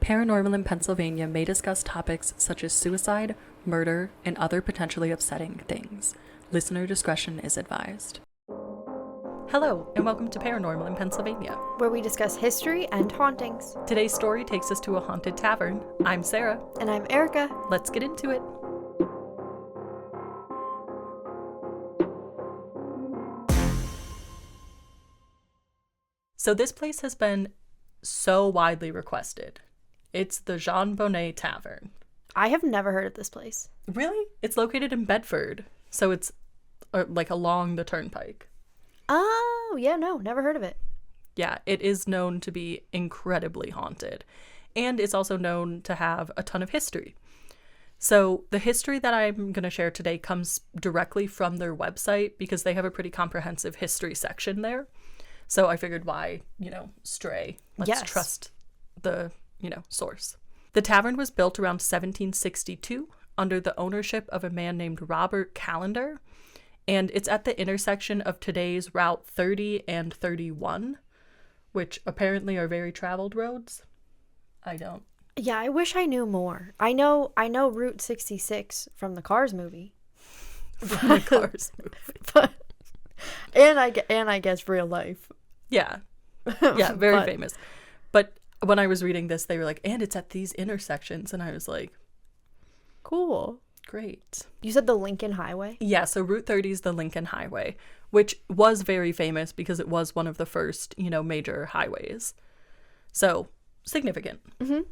Paranormal in Pennsylvania may discuss topics such as suicide, murder, and other potentially upsetting things. Listener discretion is advised. Hello, and welcome to Paranormal in Pennsylvania, where we discuss history and hauntings. Today's story takes us to a haunted tavern. I'm Sarah. And I'm Erica. Let's get into it. So this place has been so widely requested. It's the Jean Bonnet Tavern. I have never heard of this place. Really? It's located in Bedford, so it's like along the turnpike. Oh, yeah, no, never heard of it. Yeah, it is known to be incredibly haunted, and it's also known to have a ton of history. So the history that I'm going to share today comes directly from their website because they have a pretty comprehensive history section there. So I figured why, stray. Let's trust the, source. The tavern was built around 1762 under the ownership of a man named Robert Callender, and it's at the intersection of today's Route 30 and 31, which apparently are very traveled roads. I don't. Yeah, I wish I knew more. I know Route 66 from the Cars movie. From the Cars movie. But and I guess real life. Yeah. Yeah, very famous. But when I was reading this, they were like, and it's at these intersections, and I was like, cool. Great. You said the Lincoln Highway? Yeah, so Route 30 is the Lincoln Highway, which was very famous because it was one of the first, major highways. So, significant. Mm-hmm.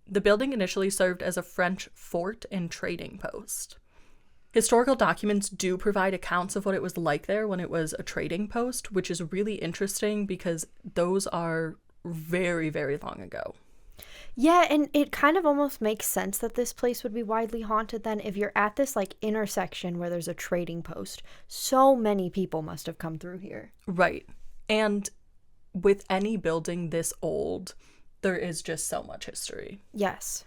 The building initially served as a French fort and trading post. Historical documents do provide accounts of what it was like there when it was a trading post, which is really interesting because those are very, very long ago. Yeah, and it kind of almost makes sense that this place would be widely haunted then if you're at this intersection where there's a trading post. So many people must have come through here. Right. And with any building this old, there is just so much history. Yes.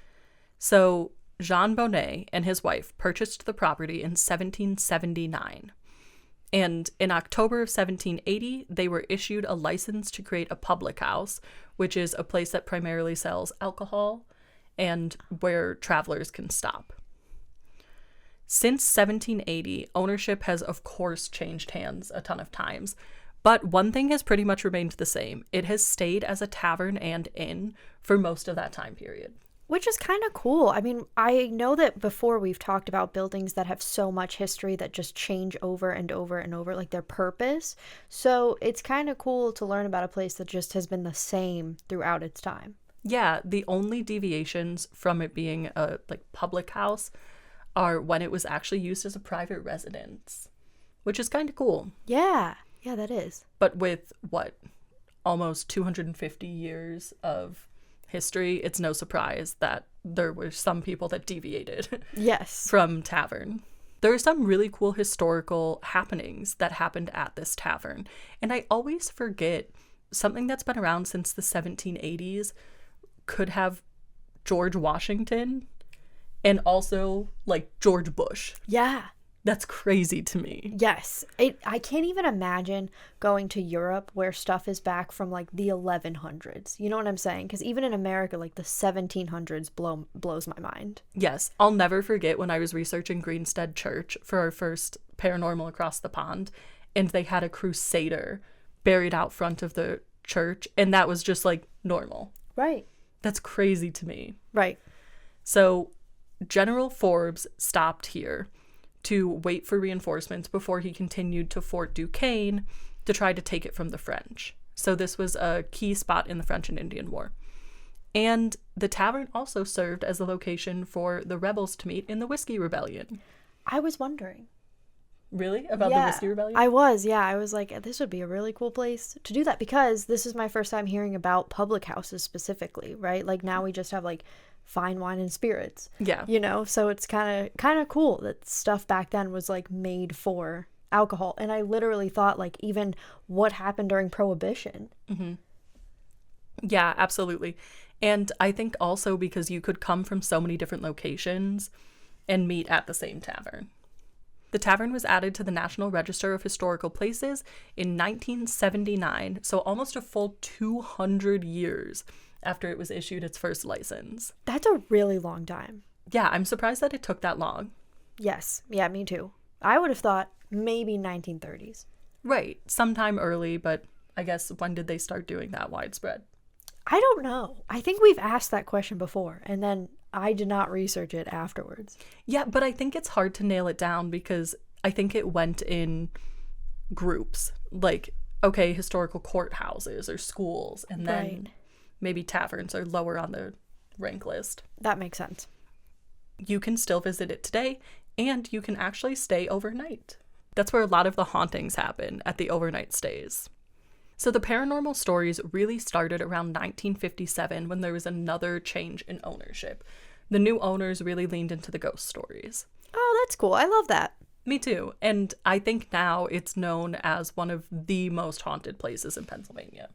So Jean Bonnet and his wife purchased the property in 1779. And in October of 1780, they were issued a license to create a public house, which is a place that primarily sells alcohol and where travelers can stop. Since 1780, ownership has, of course, changed hands a ton of times. But one thing has pretty much remained the same. It has stayed as a tavern and inn for most of that time period. Which is kind of cool. I mean, I know that before we've talked about buildings that have so much history that just change over and over and over, like their purpose. So it's kind of cool to learn about a place that just has been the same throughout its time. Yeah, the only deviations from it being a public house are when it was actually used as a private residence, which is kind of cool. Yeah, that is. But with almost 250 years of history, it's no surprise that there were some people that deviated from tavern. There are some really cool historical happenings that happened at this tavern, and I always forget something that's been around since the 1780s could have George Washington and also George Bush. Yeah. That's crazy to me. Yes. I can't even imagine going to Europe where stuff is back from the 1100s. You know what I'm saying? Because even in America, the 1700s blows my mind. Yes. I'll never forget when I was researching Greenstead Church for our first Paranormal Across the Pond, and they had a crusader buried out front of the church, and that was just normal. Right. That's crazy to me. Right. So General Forbes stopped here to wait for reinforcements before he continued to Fort Duquesne to try to take it from the French. So this was a key spot in the French and Indian War. And the tavern also served as the location for the rebels to meet in the Whiskey Rebellion. I was wondering. Really? About the Whiskey Rebellion? I was like, this would be a really cool place to do that because this is my first time hearing about public houses specifically, right? Now we just have fine wine and spirits. Yeah. So it's kind of cool that stuff back then was made for alcohol. And I literally thought even what happened during Prohibition. Mm-hmm. Yeah, absolutely. And I think also because you could come from so many different locations and meet at the same tavern. The tavern was added to the National Register of Historical Places in 1979, so almost a full 200 years after it was issued its first license. That's a really long time. Yeah, I'm surprised that it took that long. Yes. Yeah, me too. I would have thought maybe 1930s. Right. Sometime early, but I guess when did they start doing that widespread? I don't know. I think we've asked that question before, and then I did not research it afterwards. Yeah, but I think it's hard to nail it down because I think it went in groups. Like, okay, historical courthouses or schools, and then maybe taverns are lower on the rank list. That makes sense. You can still visit it today, and you can actually stay overnight. That's where a lot of the hauntings happen, at the overnight stays. So the paranormal stories really started around 1957 when there was another change in ownership. The new owners really leaned into the ghost stories. Oh, that's cool. I love that. Me too. And I think now it's known as one of the most haunted places in Pennsylvania.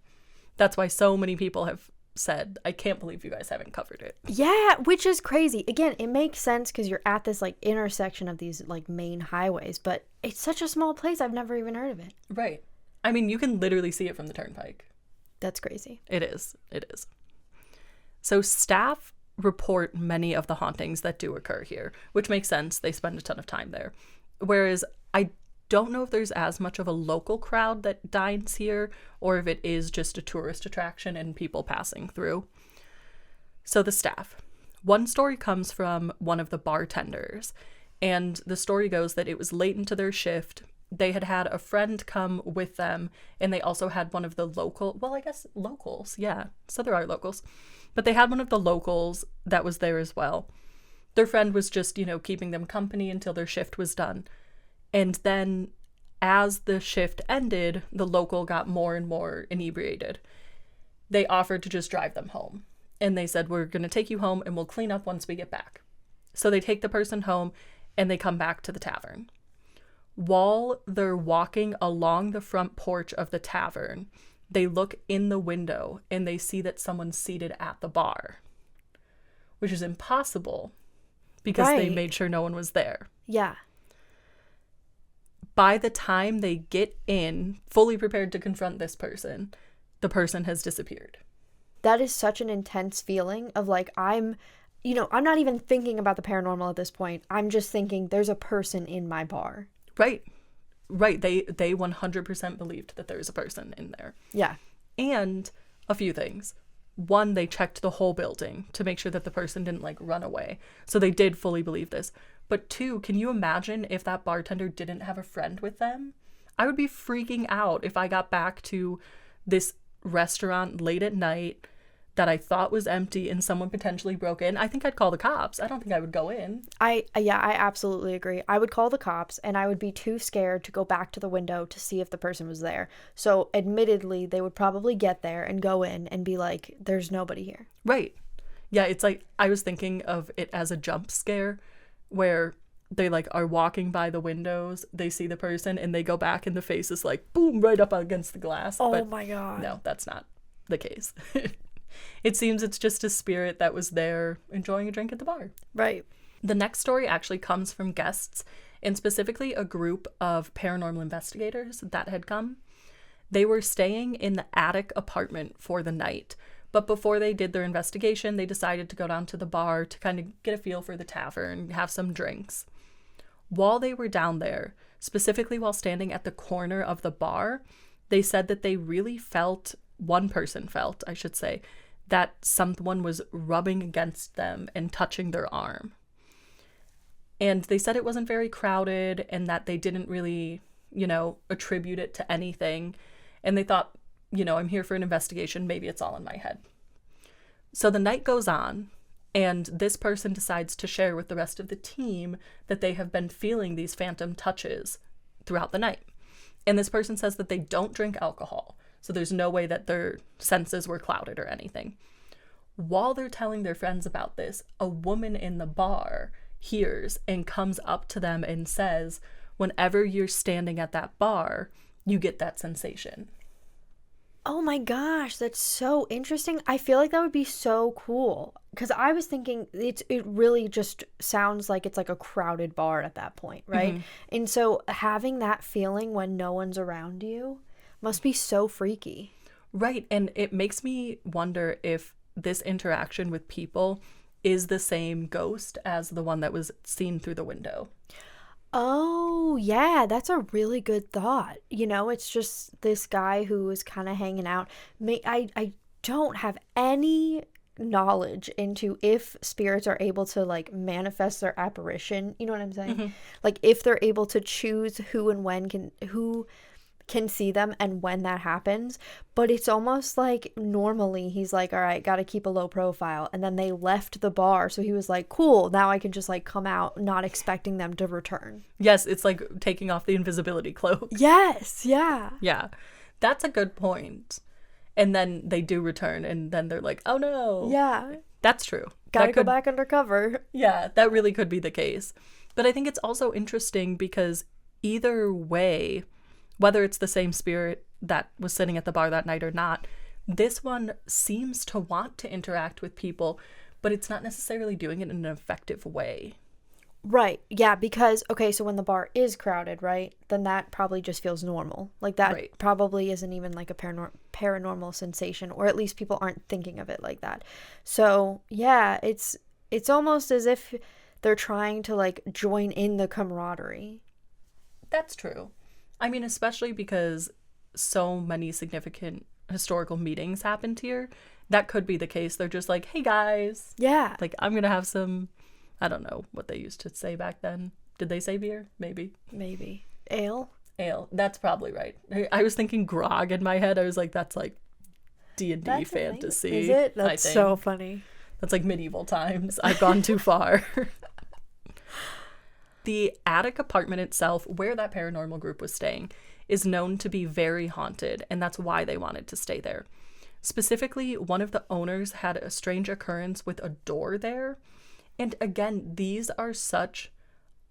That's why so many people have said, I can't believe you guys haven't covered it. Yeah, which is crazy. Again, it makes sense because you're at this like intersection of these like main highways, but it's such a small place. I've never even heard of it. Right. I mean, you can literally see it from the turnpike. That's crazy. It is. It is. So staff report many of the hauntings that do occur here, which makes sense. They spend a ton of time there. Whereas I don't know if there's as much of a local crowd that dines here or if it is just a tourist attraction and people passing through. So the staff. One story comes from one of the bartenders, and the story goes that it was late into their shift. They had a friend come with them, and they also had one of the locals. Yeah, so there are locals. But they had one of the locals that was there as well. Their friend was just, keeping them company until their shift was done. And then as the shift ended, the local got more and more inebriated. They offered to just drive them home. And they said, we're going to take you home and we'll clean up once we get back. So they take the person home and they come back to the tavern. While they're walking along the front porch of the tavern, they look in the window and they see that someone's seated at the bar, which is impossible because they made sure no one was there. Yeah. By the time they get in, fully prepared to confront this person, the person has disappeared. That is such an intense feeling of like, I'm not even thinking about the paranormal at this point. I'm just thinking there's a person in my bar. Right. They 100% believed that there was a person in there. Yeah. And a few things. One, they checked the whole building to make sure that the person didn't run away. So they did fully believe this. But two, can you imagine if that bartender didn't have a friend with them? I would be freaking out if I got back to this restaurant late at night that I thought was empty and someone potentially broke in. I think I'd call the cops. I don't think I would go in. I absolutely agree. I would call the cops and I would be too scared to go back to the window to see if the person was there. So admittedly, they would probably get there and go in and be like, there's nobody here. Right. Yeah, it's like I was thinking of it as a jump scare where they are walking by the windows, they see the person and they go back and the face is boom, right up against the glass. Oh my God. No, that's not the case. It seems it's just a spirit that was there enjoying a drink at the bar. Right. The next story actually comes from guests, and specifically a group of paranormal investigators that had come. They were staying in the attic apartment for the night, but before they did their investigation, they decided to go down to the bar to kind of get a feel for the tavern, have some drinks. While they were down there, specifically while standing at the corner of the bar, they said that they really one person felt, I should say, that someone was rubbing against them and touching their arm. And they said it wasn't very crowded and that they didn't really, attribute it to anything. And they thought, I'm here for an investigation. Maybe it's all in my head. So the night goes on and this person decides to share with the rest of the team that they have been feeling these phantom touches throughout the night. And this person says that they don't drink alcohol. So there's no way that their senses were clouded or anything. While they're telling their friends about this, a woman in the bar hears and comes up to them and says, whenever you're standing at that bar, you get that sensation. Oh my gosh, that's so interesting. I feel like that would be so cool. Because I was thinking it really just sounds like it's like a crowded bar at that point, right? Mm-hmm. And so having that feeling when no one's around you must be so freaky. Right. And it makes me wonder if this interaction with people is the same ghost as the one that was seen through the window. Oh, yeah, that's a really good thought. It's just this guy who was kind of hanging out. I don't have any knowledge into if spirits are able to like manifest their apparition. You know what I'm saying? Mm-hmm. Like if they're able to choose who and when who can see them and when that happens. But it's almost like normally he's like, all right, got to keep a low profile. And then they left the bar. So he was like, cool, now I can just like come out not expecting them to return. Yes, it's like taking off the invisibility cloak. Yes, yeah. Yeah, that's a good point. And then they do return and then they're like, oh no. Yeah. That's true. Gotta go back undercover. Yeah, that really could be the case. But I think it's also interesting because either way, whether it's the same spirit that was sitting at the bar that night or not, this one seems to want to interact with people, but it's not necessarily doing it in an effective way. Right. Yeah, because, okay, so when the bar is crowded, right, then that probably just feels normal. Like that Right. probably isn't even like a paranormal sensation, or at least people aren't thinking of it like that. So, yeah, it's almost as if they're trying to like join in the camaraderie. That's true. I mean, especially because so many significant historical meetings happened here. That could be the case. They're just like, hey guys. Yeah. Like, I'm going to have some, I don't know what they used to say back then. Did they say beer? Maybe. Ale? Ale. That's probably right. I was thinking grog in my head. I was like, that's like D&D That's a thing. fantasy. Is it? I That's think. so funny. That's like medieval times. I've gone too far. The attic apartment itself, where that paranormal group was staying, is known to be very haunted, and that's why they wanted to stay there. Specifically, one of the owners had a strange occurrence with a door there. And again, these are such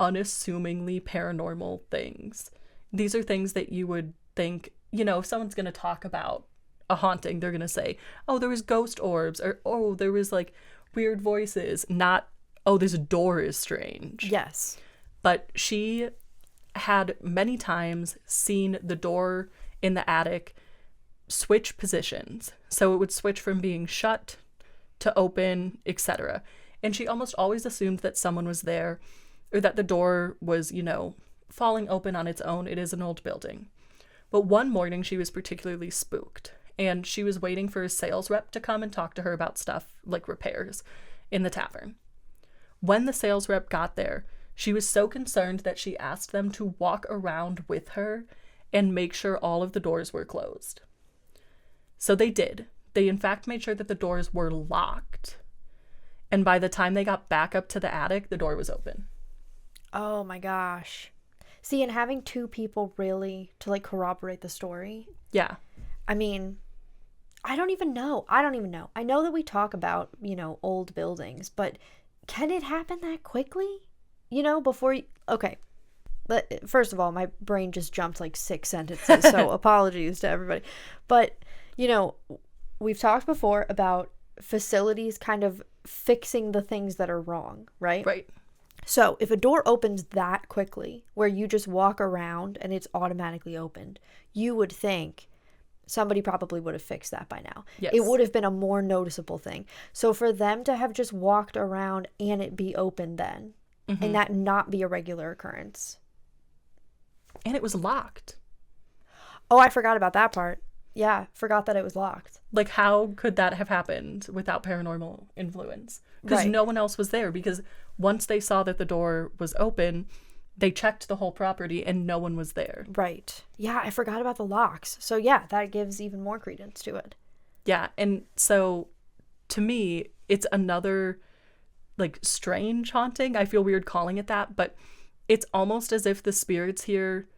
unassumingly paranormal things. These are things that you would think, if someone's going to talk about a haunting, they're going to say, oh, there was ghost orbs, or oh, there was like weird voices, not, oh, this door is strange. Yes. But she had many times seen the door in the attic switch positions. So it would switch from being shut to open, etc. And she almost always assumed that someone was there, or that the door was, falling open on its own. It is an old building. But one morning she was particularly spooked, and she was waiting for a sales rep to come and talk to her about stuff like repairs in the tavern. When the sales rep got there, she was so concerned that she asked them to walk around with her and make sure all of the doors were closed. So they did. They in fact made sure that the doors were locked. And by the time they got back up to the attic, the door was open. Oh my gosh. See, and having two people really to like corroborate the story. Yeah. I mean, I don't even know. I know that we talk about, old buildings, but can it happen that quickly? Before you... Okay. First of all, my brain just jumped like 6 sentences, so apologies to everybody. But, we've talked before about facilities kind of fixing the things that are wrong, right? Right. So if a door opens that quickly, where you just walk around and it's automatically opened, you would think somebody probably would have fixed that by now. Yes. It would have been a more noticeable thing. So for them to have just walked around and it be open then, and that not be a regular occurrence. And it was locked. Oh, I forgot about that part. Yeah, forgot that it was locked. Like, how could that have happened without paranormal influence? Because no one else was there. Because once they saw that the door was open, they checked the whole property and no one was there. Right. Yeah, I forgot about the locks. So yeah, that gives even more credence to it. Yeah, and so to me, it's another like strange haunting. I feel weird calling it that, but it's almost as if the spirits here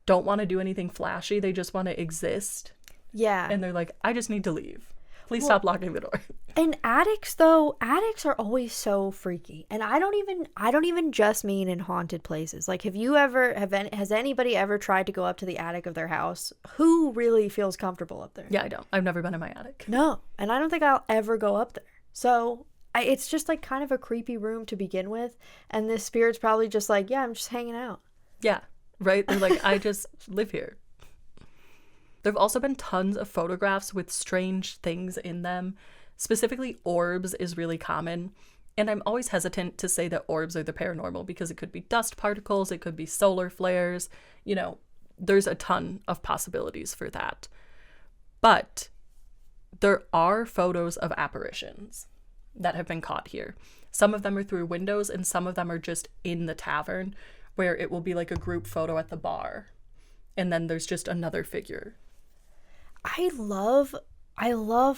don't want to do anything flashy. They just want to exist. Yeah. And they're like, I just need to leave. Please stop locking the door. And attics are always so freaky. And I don't even just mean in haunted places. Like, has anybody ever tried to go up to the attic of their house? Who really feels comfortable up there? Yeah, I don't. I've never been in my attic. No. And I don't think I'll ever go up there. So it's just like kind of a creepy room to begin with. And this spirit's probably just like, yeah, I'm just hanging out. Yeah, right? They're like, I just live here. There have also been tons of photographs with strange things in them Specifically, orbs is really common. And I'm always hesitant to say that orbs are the paranormal because it could be dust particles, it could be solar flares, you know, there's a ton of possibilities for that. But there are photos of apparitions that have been caught here. Some of them are through windows and some of them are just in the tavern where it will be like a group photo at the bar. And then there's just another figure. I love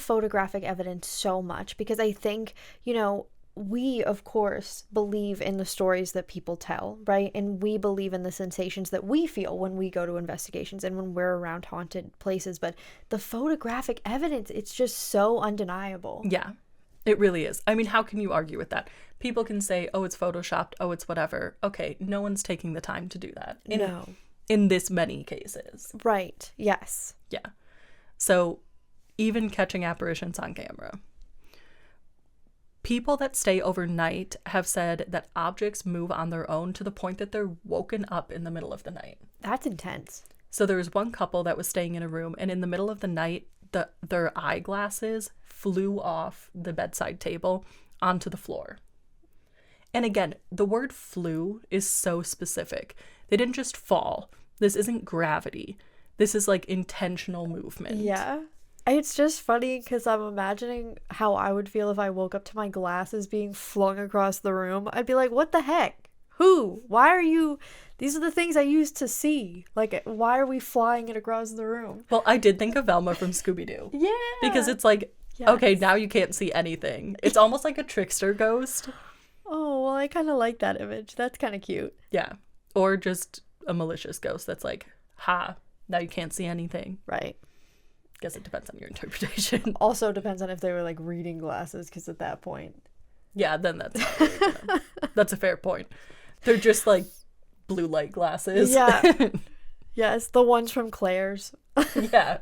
photographic evidence so much because I think, you know, we, of course, believe in the stories that people tell, right? And we believe in the sensations that we feel when we go to investigations and when we're around haunted places. But the photographic evidence, it's just so undeniable. Yeah, it really is. I mean, how can you argue with that? People can say, oh, it's photoshopped, oh, it's whatever. Okay, no one's taking the time to do that. In this many cases. Right, yes. Yeah. So even catching apparitions on camera. People that stay overnight have said that objects move on their own to the point that they're woken up in the middle of the night. That's intense. So there was one couple that was staying in a room, and in the middle of the night, their eyeglasses flew off the bedside table onto the floor. And again, the word flew is so specific. They didn't just fall. This isn't gravity. This is like intentional movement. Yeah. It's just funny because I'm imagining how I would feel if I woke up to my glasses being flung across the room. I'd be like, what the heck? Who? Why are you? These are the things I used to see. Like, why are we flying it across the room? Well, I did think of Velma from Scooby-Doo. Yeah. Because it's like, yes. Okay, now you can't see anything. It's almost like a trickster ghost. Oh, well, I kind of like that image. That's kind of cute. Yeah. Or just a malicious ghost that's like, ha, now you can't see anything. Right. Guess it depends on your interpretation. Also depends on if they were like reading glasses, because at that point, yeah, then that's a fair point. They're just like blue light glasses. Yeah. Yes, the ones from Claire's. Yeah.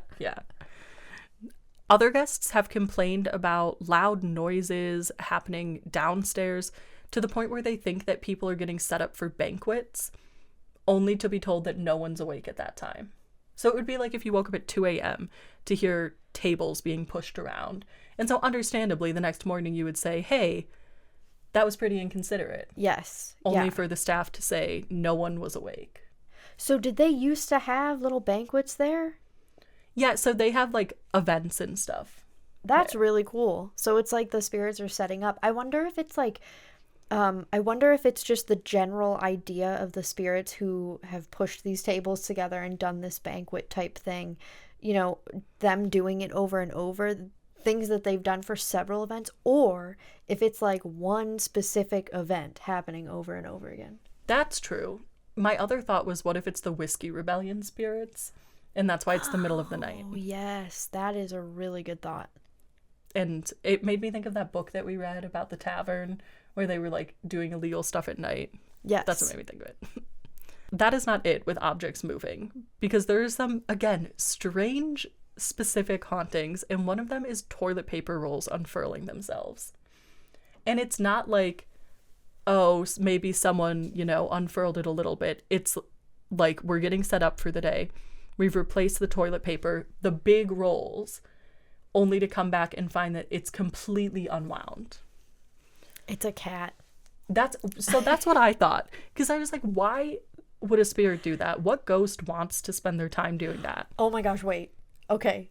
Other guests have complained about loud noises happening downstairs to the point where they think that people are getting set up for banquets, only to be told that no one's awake at that time. So it would be like if you woke up at 2 a.m. to hear tables being pushed around. And so understandably, the next morning you would say, hey, that was pretty inconsiderate. Yes. Only for the staff to say no one was awake. So did they used to have little banquets there? Yeah, so they have like events and stuff. That's really cool. So it's like the spirits are setting up. I wonder if it's like I wonder if it's just the general idea of the spirits who have pushed these tables together and done this banquet type thing, you know, them doing it over and over, things that they've done for several events, or if it's like one specific event happening over and over again. That's true. My other thought was, what if it's the Whiskey Rebellion spirits? And that's why it's the middle of the night. Oh, yes. That is a really good thought. And it made me think of that book that we read about the tavern where they were like doing illegal stuff at night. Yes. That's what made me think of it. That is not it with objects moving, because there is some, again, strange specific hauntings, and one of them is toilet paper rolls unfurling themselves. And it's not like, oh, maybe someone, you know, unfurled it a little bit. It's like we're getting set up for the day. We've replaced the toilet paper, the big rolls, only to come back and find that it's completely unwound. It's a cat. That's what I thought. Because I was like, why would a spirit do that? What ghost wants to spend their time doing that? Oh my gosh, wait. Okay,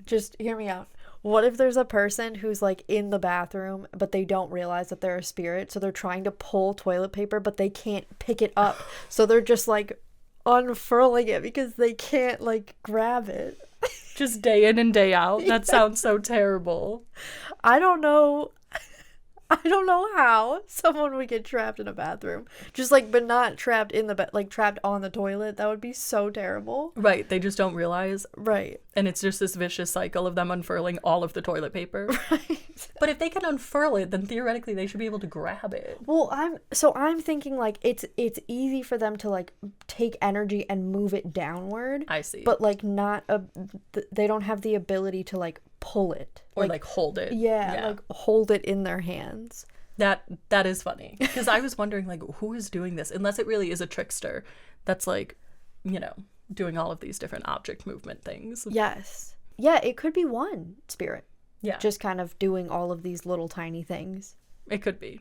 just hear me out. What if there's a person who's like in the bathroom, but they don't realize that they're a spirit, so they're trying to pull toilet paper, but they can't pick it up. So they're just like unfurling it because they can't like grab it. Just day in and day out. That sounds so terrible. I don't know how someone would get trapped in a bathroom. Just like, but not trapped in the bed, like trapped on the toilet. That would be so terrible. Right. They just don't realize. Right. And it's just this vicious cycle of them unfurling all of the toilet paper. Right. But if they can unfurl it, then theoretically they should be able to grab it. Well, I'm thinking like it's easy for them to like take energy and move it downward. I see. But like they don't have the ability to like pull it. Or like hold it. Yeah, like hold it in their hands. That is funny. Because I was wondering like, who is doing this? Unless it really is a trickster that's like, you know, doing all of these different object movement things. Yes. Yeah, it could be one spirit. Yeah. Just kind of doing all of these little tiny things. It could be.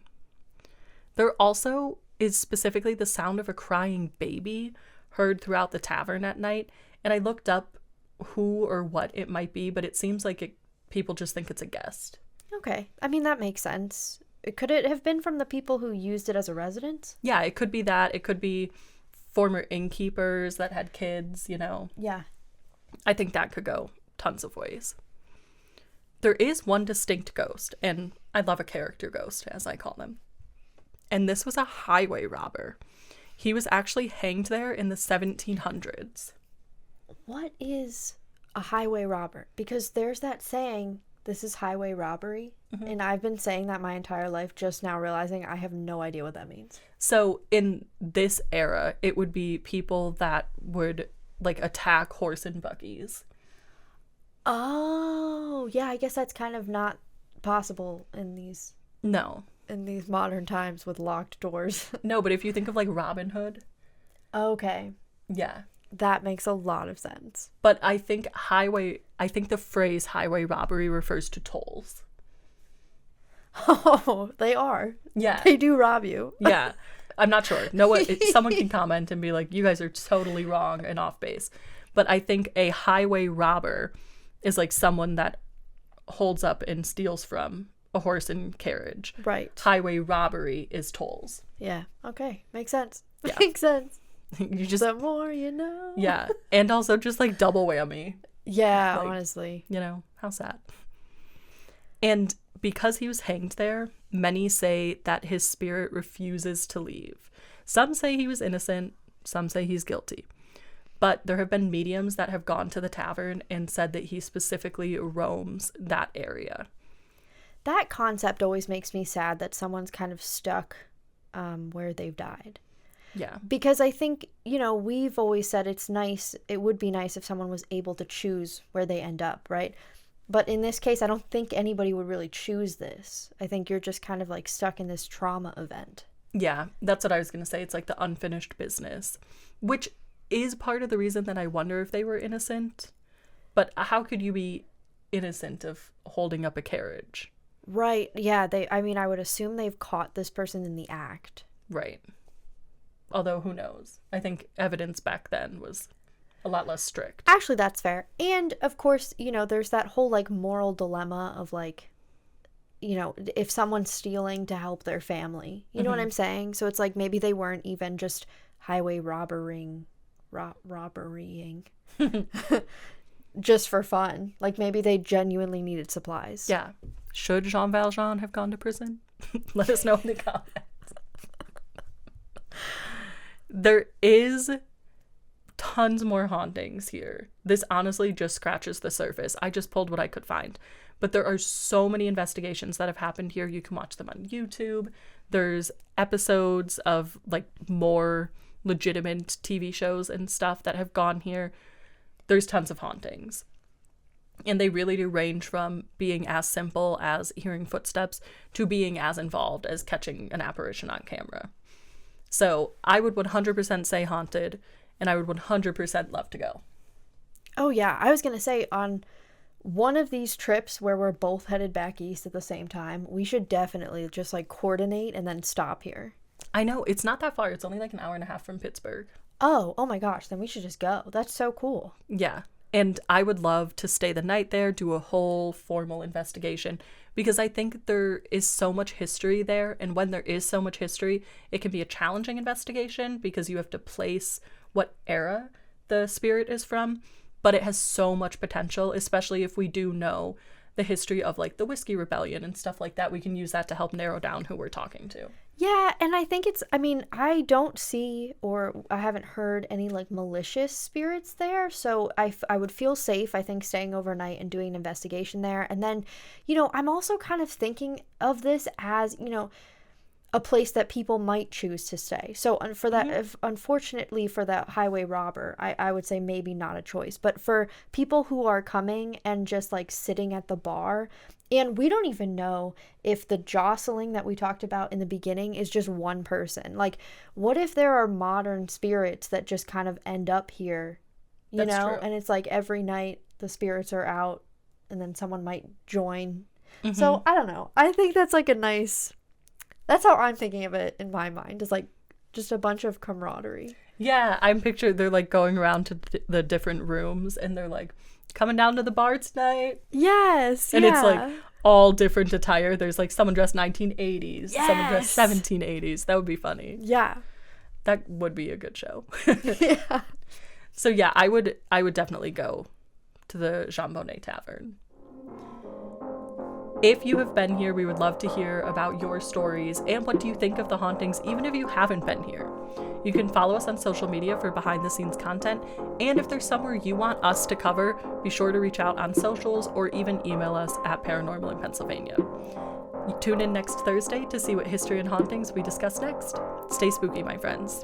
There also is specifically the sound of a crying baby heard throughout the tavern at night. And I looked up who or what it might be, but it seems like people just think it's a guest. Okay. I mean, that makes sense. Could it have been from the people who used it as a residence? Yeah, it could be that. It could be former innkeepers that had kids, you know. Yeah. I think that could go tons of ways. There is one distinct ghost, and I love a character ghost, as I call them. And this was a highway robber. He was actually hanged there in the 1700s. What is a highway robber? Because there's that saying, this is highway robbery. Mm-hmm. And I've been saying that my entire life, just now realizing I have no idea what that means. So in this era, it would be people that would like attack horse and buggies. Oh, yeah, I guess that's kind of not possible in these modern times with locked doors. No, but if you think of like Robin Hood. Okay. Yeah. That makes a lot of sense. But I think the phrase highway robbery refers to tolls. Oh, they are. Yeah. They do rob you. Yeah. I'm not sure. Someone can comment and be like, you guys are totally wrong and off base. But I think a highway robber is like someone that holds up and steals from a horse and carriage. Right. Highway robbery is tolls. Yeah. Okay. Makes sense. Yeah. Makes sense. You just the more you know. Yeah. And also just like double whammy. Yeah, like, honestly. You know, how sad. And because he was hanged there, many say that his spirit refuses to leave. Some say he was innocent, some say he's guilty. But there have been mediums that have gone to the tavern and said that he specifically roams that area. That concept always makes me sad that someone's kind of stuck where they've died. Yeah. Because I think, you know, we've always said it would be nice if someone was able to choose where they end up, right? But in this case, I don't think anybody would really choose this. I think you're just kind of like stuck in this trauma event. Yeah, that's what I was going to say. It's like the unfinished business, which is part of the reason that I wonder if they were innocent. But how could you be innocent of holding up a carriage? Right. Yeah. I would assume they've caught this person in the act. Right. Although, who knows? I think evidence back then was a lot less strict. Actually, that's fair. And, of course, you know, there's that whole, like, moral dilemma of, like, you know, if someone's stealing to help their family. You know what I'm saying? So it's like maybe they weren't even just highway robberying just for fun. Like, maybe they genuinely needed supplies. Yeah. Should Jean Valjean have gone to prison? Let us know in the comments. There is tons more hauntings here. This honestly just scratches the surface. I just pulled what I could find. But there are so many investigations that have happened here. You can watch them on YouTube. There's episodes of like more legitimate TV shows and stuff that have gone here. There's tons of hauntings. And they really do range from being as simple as hearing footsteps to being as involved as catching an apparition on camera. So I would 100% say haunted, and I would 100% love to go. Oh, yeah. I was going to say on one of these trips where we're both headed back east at the same time, we should definitely just like coordinate and then stop here. I know. It's not that far. It's only like an hour and a half from Pittsburgh. Oh my gosh. Then we should just go. That's so cool. Yeah. And I would love to stay the night there, do a whole formal investigation, because I think there is so much history there. And when there is so much history, it can be a challenging investigation because you have to place what era the spirit is from. But it has so much potential, especially if we do know the history of like the Whiskey Rebellion and stuff like that. We can use that to help narrow down who we're talking to. Yeah, and I think I don't see or I haven't heard any like malicious spirits there, so I would feel safe, I think, staying overnight and doing an investigation there. And then, you know, I'm also kind of thinking of this as, you know, a place that people might choose to stay. So for that, unfortunately for that highway robber, I would say maybe not a choice. But for people who are coming and just like sitting at the bar, and we don't even know if the jostling that we talked about in the beginning is just one person. Like, what if there are modern spirits that just kind of end up here, you know? True. And it's like every night the spirits are out and then someone might join. So I don't know. I think that's like a nice, that's how I'm thinking of it in my mind, is like just a bunch of camaraderie. Yeah, I'm picturing they're like going around to the different rooms and they're like coming down to the bar tonight. Yes. And it's like all different attire. There's like someone dressed 1980s, someone dressed 1780s. That would be funny. Yeah. That would be a good show. Yeah. So yeah, I would definitely go to the Jean Bonnet Tavern. If you have been here, we would love to hear about your stories and what do you think of the hauntings, even if you haven't been here. You can follow us on social media for behind-the-scenes content, and if there's somewhere you want us to cover, be sure to reach out on socials or even email us at Paranormal in Pennsylvania. Tune in next Thursday to see what history and hauntings we discuss next. Stay spooky, my friends.